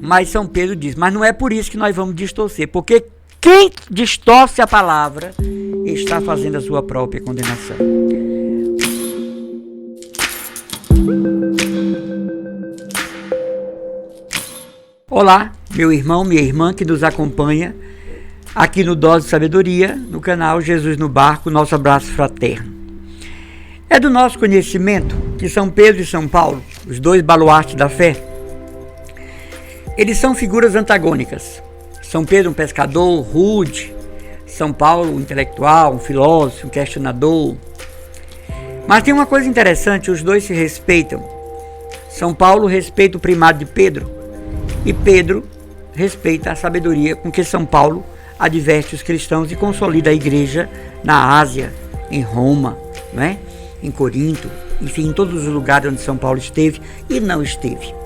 Mas São Pedro diz, mas não é por isso que nós vamos distorcer, porque quem distorce a palavra está fazendo a sua própria condenação. Olá, meu irmão, minha irmã que nos acompanha aqui no Dose de Sabedoria, no canal Jesus no Barco, nosso abraço fraterno. É do nosso conhecimento que São Pedro e São Paulo, os dois baluartes da fé, eles são figuras antagônicas. São Pedro, um pescador rude, São Paulo, um intelectual, um filósofo, um questionador. Mas tem uma coisa interessante, os dois se respeitam. São Paulo respeita o primado de Pedro e Pedro respeita a sabedoria com que São Paulo adverte os cristãos e consolida a igreja na Ásia, em Roma, não é? Em Corinto, enfim, em todos os lugares onde São Paulo esteve e não esteve.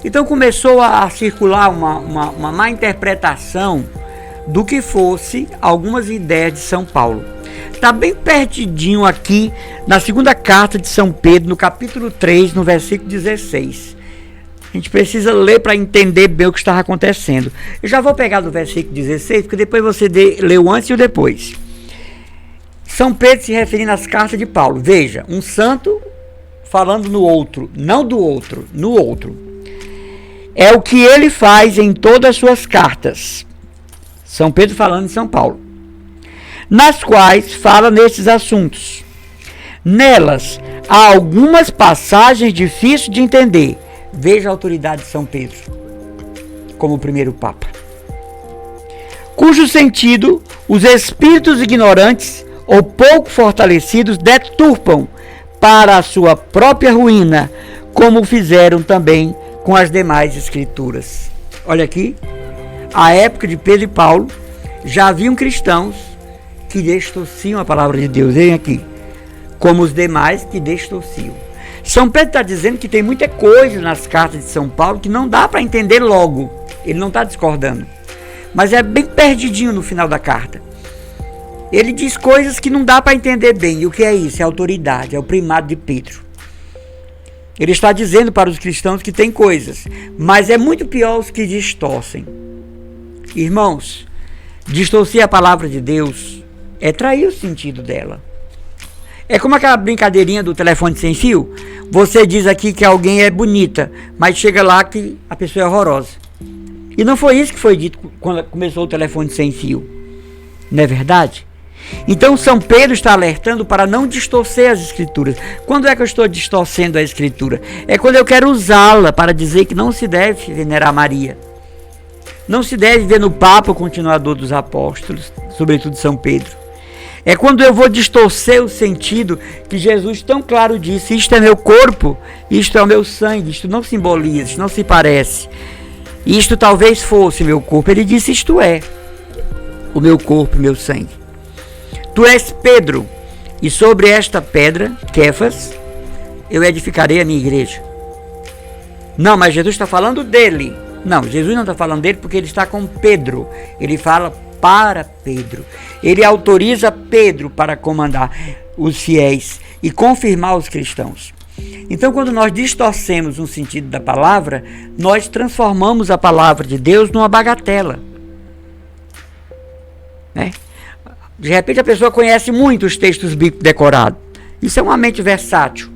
Então começou a circular uma má interpretação do que fosse algumas ideias de São Paulo. Está bem pertinho aqui na segunda carta de São Pedro, no capítulo 3, no versículo 16. A gente precisa ler para entender bem o que estava acontecendo. Eu já vou pegar do versículo 16, porque depois você lê o antes e o depois. São Pedro se referindo às cartas de Paulo. Veja, um santo falando no outro, não do outro, no outro. É o que ele faz em todas as suas cartas. São Pedro falando em São Paulo. Nas quais fala nesses assuntos. Nelas há algumas passagens difíceis de entender. Veja a autoridade de São Pedro como o primeiro Papa. Cujo sentido os espíritos ignorantes ou pouco fortalecidos deturpam para a sua própria ruína, como fizeram também com as demais escrituras. Olha aqui, a época de Pedro e Paulo, já haviam cristãos que distorciam a palavra de Deus. Vem aqui, como os demais que distorciam. São Pedro está dizendo que tem muita coisa nas cartas de São Paulo que não dá para entender logo. Ele não está discordando, mas é bem perdidinho no final da carta. Ele diz coisas que não dá para entender bem. E o que é isso? É a autoridade, é o primado de Pedro. Ele está dizendo para os cristãos que tem coisas, mas é muito pior os que distorcem. Irmãos, distorcer a palavra de Deus é trair o sentido dela. É como aquela brincadeirinha do telefone sem fio. Você diz aqui que alguém é bonita, mas chega lá que a pessoa é horrorosa. E não foi isso que foi dito quando começou o telefone sem fio. Não é verdade? Então São Pedro está alertando para não distorcer as escrituras. Quando é que eu estou distorcendo a escritura? É quando eu quero usá-la para dizer que não se deve venerar Maria. Não se deve ver no Papa o continuador dos apóstolos, sobretudo São Pedro. É quando eu vou distorcer o sentido que Jesus tão claro disse: isto é meu corpo, isto é o meu sangue, isto não simboliza, isto não se parece. Isto talvez fosse meu corpo. Ele disse: isto é o meu corpo e meu sangue. Tu és Pedro, e sobre esta pedra, Quefas, eu edificarei a minha igreja. Não, mas Jesus está falando dele. Não, Jesus não está falando dele porque ele está com Pedro. Ele fala para Pedro. Ele autoriza Pedro para comandar os fiéis e confirmar os cristãos. Então, quando nós distorcemos um sentido da palavra, nós transformamos a palavra de Deus numa bagatela. Né? De repente a pessoa conhece muito os textos bíblicos decorados. Isso é uma mente versátil.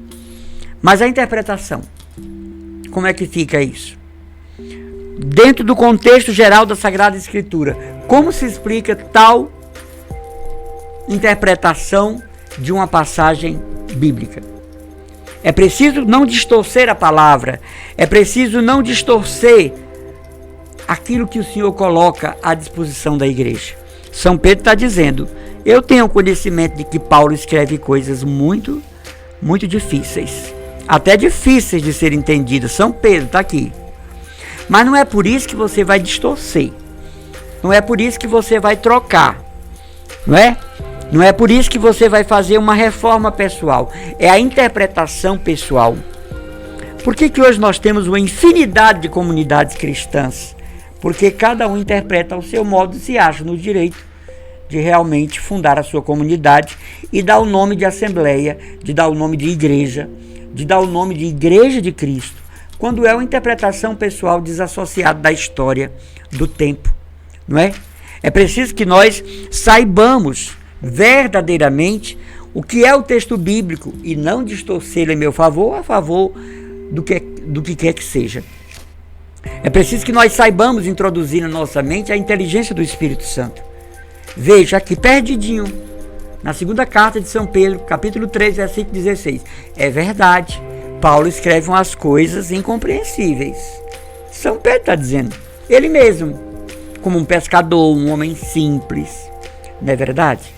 Mas a interpretação, como é que fica isso? Dentro do contexto geral da Sagrada Escritura, como se explica tal interpretação de uma passagem bíblica? É preciso não distorcer a palavra, é preciso não distorcer aquilo que o Senhor coloca à disposição da igreja. São Pedro está dizendo: eu tenho conhecimento de que Paulo escreve coisas muito, muito difíceis, até difíceis de ser entendidas. São Pedro está aqui. Mas não é por isso que você vai distorcer. Não é por isso que você vai trocar. Não é? Não é por isso que você vai fazer uma reforma pessoal. É a interpretação pessoal. Por que hoje nós temos uma infinidade de comunidades cristãs? Porque cada um interpreta ao seu modo e se acha no direito de realmente fundar a sua comunidade e dar o nome de assembleia, de dar o nome de igreja, de dar o nome de Igreja de Cristo, quando é uma interpretação pessoal desassociada da história, do tempo, não é? É preciso que nós saibamos verdadeiramente o que é o texto bíblico e não distorcê-lo em meu favor, a favor do que quer que seja. É preciso que nós saibamos introduzir na nossa mente a inteligência do Espírito Santo. Veja aqui, perdidinho, na segunda carta de São Pedro, capítulo 3, versículo 16. É verdade, Paulo escreve umas coisas incompreensíveis. São Pedro está dizendo, ele mesmo, como um pescador, um homem simples. Não é verdade?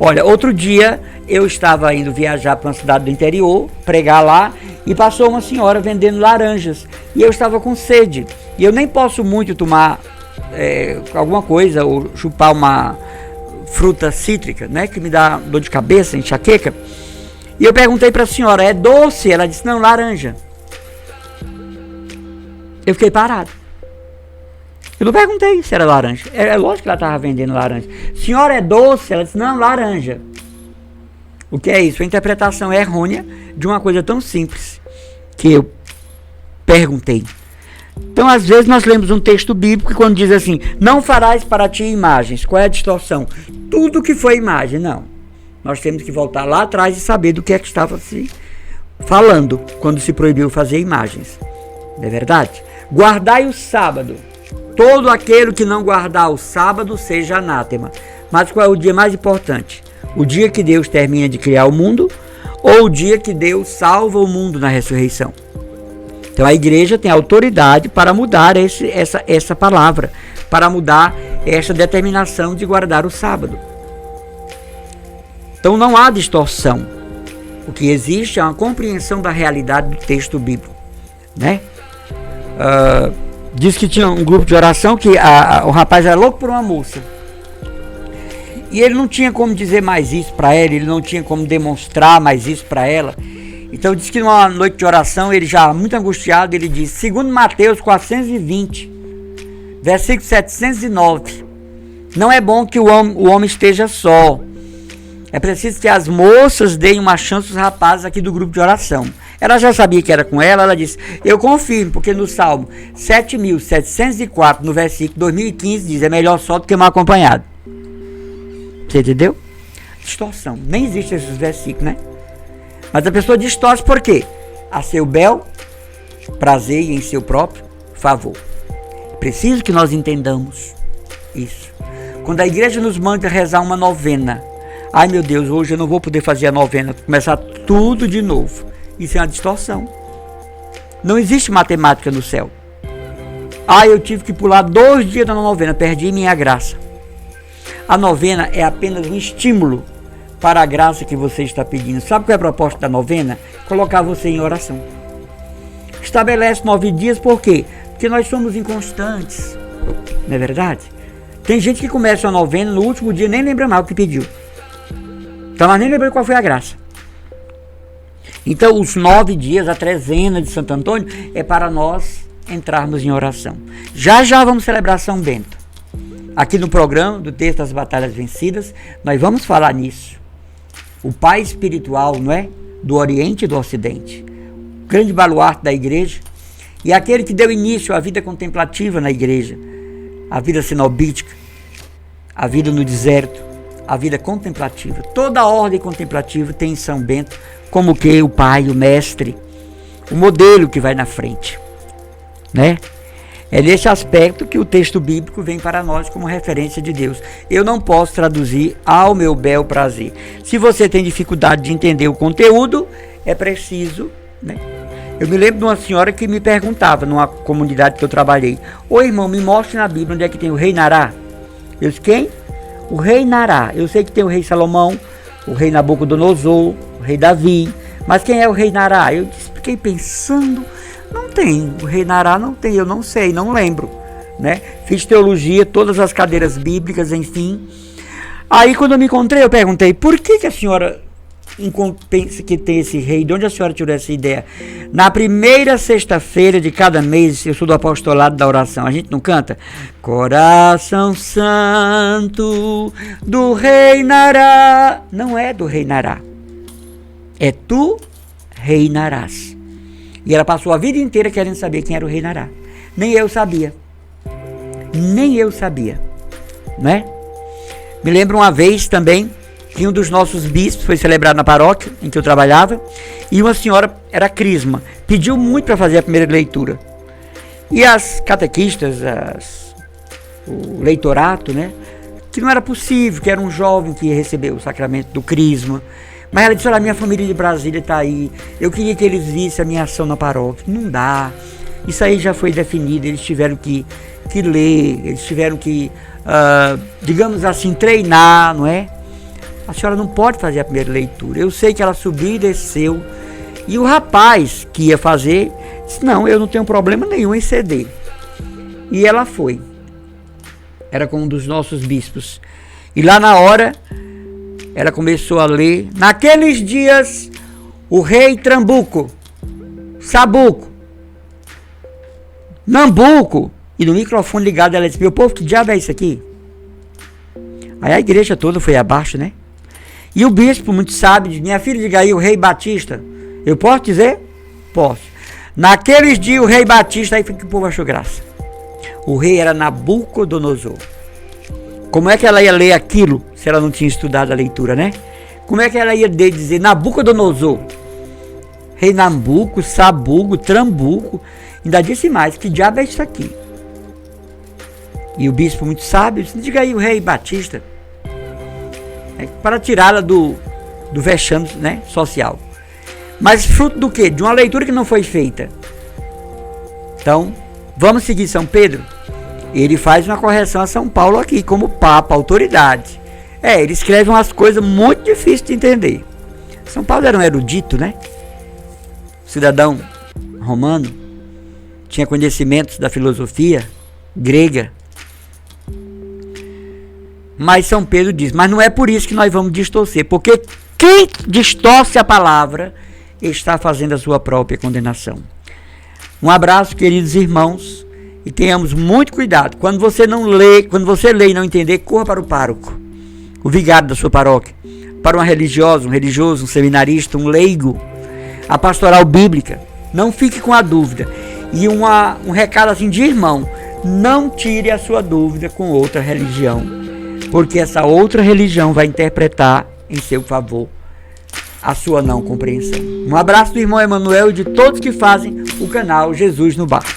Olha, outro dia eu estava indo viajar para uma cidade do interior, pregar lá, e passou uma senhora vendendo laranjas. E eu estava com sede. E eu nem posso muito tomar alguma coisa ou chupar uma fruta cítrica, né, que me dá dor de cabeça, enxaqueca. E eu perguntei para a senhora, é doce? Ela disse, não, laranja. Eu fiquei parado. Eu não perguntei se era laranja. É lógico que ela estava vendendo laranja. Senhora, é doce? Ela disse, não, laranja. O que é isso? A interpretação errônea de uma coisa tão simples que eu perguntei. Então, às vezes, nós lemos um texto bíblico e quando diz assim, não farás para ti imagens. Qual é a distorção? Tudo que foi imagem, não. Nós temos que voltar lá atrás e saber do que é que estava se falando quando se proibiu fazer imagens. Não é verdade? Guardai o sábado. Todo aquele que não guardar o sábado seja anátema. Mas qual é o dia mais importante? O dia que Deus termina de criar o mundo ou o dia que Deus salva o mundo na ressurreição? Então a igreja tem autoridade para mudar essa palavra, para mudar essa determinação de guardar o sábado. Então não há distorção. O que existe é uma compreensão da realidade do texto bíblico, né? Diz que tinha um grupo de oração que o rapaz era louco por uma moça. E ele não tinha como dizer mais isso para ela, ele não tinha como demonstrar mais isso para ela. Então diz que numa noite de oração, ele já muito angustiado, ele diz, segundo Mateus 420, versículo 709, não é bom que o homem esteja só. É preciso que as moças deem uma chance aos rapazes aqui do grupo de oração. Ela já sabia que era com ela disse, eu confirmo, porque no Salmo 7.704, no versículo 2015, diz, é melhor só do que mal acompanhado. Você entendeu? Distorção. Nem existe esses versículos, né? Mas a pessoa distorce por quê? A seu bel prazer e em seu próprio favor. Preciso que nós entendamos isso. Quando a igreja nos manda rezar uma novena, ai meu Deus, hoje eu não vou poder fazer a novena, começar tudo de novo. Isso é uma distorção. Não existe matemática no céu. Eu tive que pular 2 dias da novena, perdi minha graça. A novena é apenas um estímulo para a graça que você está pedindo. Sabe qual é a proposta da novena? Colocar você em oração. Estabelece 9 dias, por quê? Porque nós somos inconstantes. Não é verdade? Tem gente que começa a novena, no último dia nem lembra mais o que pediu. Então nós nem lembramos qual foi a graça. Então os 9 dias, a trezena de Santo Antônio, é para nós entrarmos em oração. Já já vamos celebrar São Bento. Aqui no programa do Texto das Batalhas Vencidas, nós vamos falar nisso. O pai espiritual, não é? Do Oriente e do Ocidente. O grande baluarte da igreja. E aquele que deu início à vida contemplativa na igreja. A vida cenobítica. A vida no deserto. A vida contemplativa. Toda a ordem contemplativa tem em São Bento como que o pai, o mestre, o modelo que vai na frente, né? É nesse aspecto que o texto bíblico vem para nós como referência de Deus. Eu não posso traduzir ao meu bel prazer. Se você tem dificuldade de entender o conteúdo, é preciso, né? Eu me lembro de uma senhora que me perguntava numa comunidade que eu trabalhei, ô irmão, me mostre na Bíblia onde é que tem o rei Nará. Eu disse, quem? O rei Nará. Eu sei que tem o rei Salomão, o rei Nabucodonosor, o rei Davi, mas quem é o rei Nará? Eu fiquei pensando, não tem, o rei Nará não tem, eu não sei, não lembro, né? Fiz teologia, todas as cadeiras bíblicas, enfim. Aí quando eu me encontrei, eu perguntei, por que a senhora pensa que tem esse rei? De onde a senhora tirou essa ideia? Na primeira sexta-feira de cada mês, eu sou do apostolado da oração, a gente não canta? Coração santo do rei Nará. Não é do rei Nará. É tu reinarás. E ela passou a vida inteira querendo saber quem era o rei Nará. Nem eu sabia. Nem eu sabia. Né? Me lembro uma vez também que um dos nossos bispos foi celebrado na paróquia em que eu trabalhava, e uma senhora, era crisma, pediu muito para fazer a primeira leitura. E as catequistas, o leitorato, né, que não era possível, que era um jovem que ia receber o sacramento do crisma. Mas ela disse: olha, minha família de Brasília está aí, eu queria que eles vissem a minha ação na paróquia. Não dá, isso aí já foi definido, eles tiveram que ler, eles tiveram que, digamos assim, treinar, não é? A senhora não pode fazer a primeira leitura. Eu sei que ela subiu e desceu, e o rapaz que ia fazer disse: não, eu não tenho problema nenhum em ceder. E ela foi. Era com um dos nossos bispos. E lá na hora, ela começou a ler: naqueles dias, o rei Trambuco, Sabuco, Nambuco. E no microfone ligado, ela disse: meu povo, que diabo é isso aqui? Aí a igreja toda foi abaixo, né? E o bispo, muito sábio, disse: minha filha, diga aí, o rei Batista. Eu posso dizer? Posso. Naqueles dias, o rei Batista, aí foi que o povo achou graça. O rei era Nabucodonosor. Como é que ela ia ler aquilo se ela não tinha estudado a leitura, né? Como é que ela ia dizer Nabucodonosor? Rei Nambuco, Sabugo, Trambuco. Ainda disse mais: que diabo é isso aqui? E o bispo, muito sábio, disse: diga aí, o rei Batista. Para tirá-la do vexame, né, social. Mas fruto do quê? De uma leitura que não foi feita. Então, vamos seguir São Pedro. Ele faz uma correção a São Paulo aqui, como Papa, autoridade. Ele escreve umas coisas muito difíceis de entender. São Paulo era um erudito, né? Cidadão romano. Tinha conhecimentos da filosofia grega. Mas São Pedro diz: mas não é por isso que nós vamos distorcer, porque quem distorce a palavra está fazendo a sua própria condenação. Um abraço, queridos irmãos, e tenhamos muito cuidado. Quando você lê e não entender, corra para o pároco, o vigário da sua paróquia, para uma religiosa, um religioso, um seminarista, um leigo, a pastoral bíblica. Não fique com a dúvida. E um recado assim de irmão: não tire a sua dúvida com outra religião, porque essa outra religião vai interpretar em seu favor a sua não compreensão. Um abraço do irmão Emanuel e de todos que fazem o canal Jesus no Barco.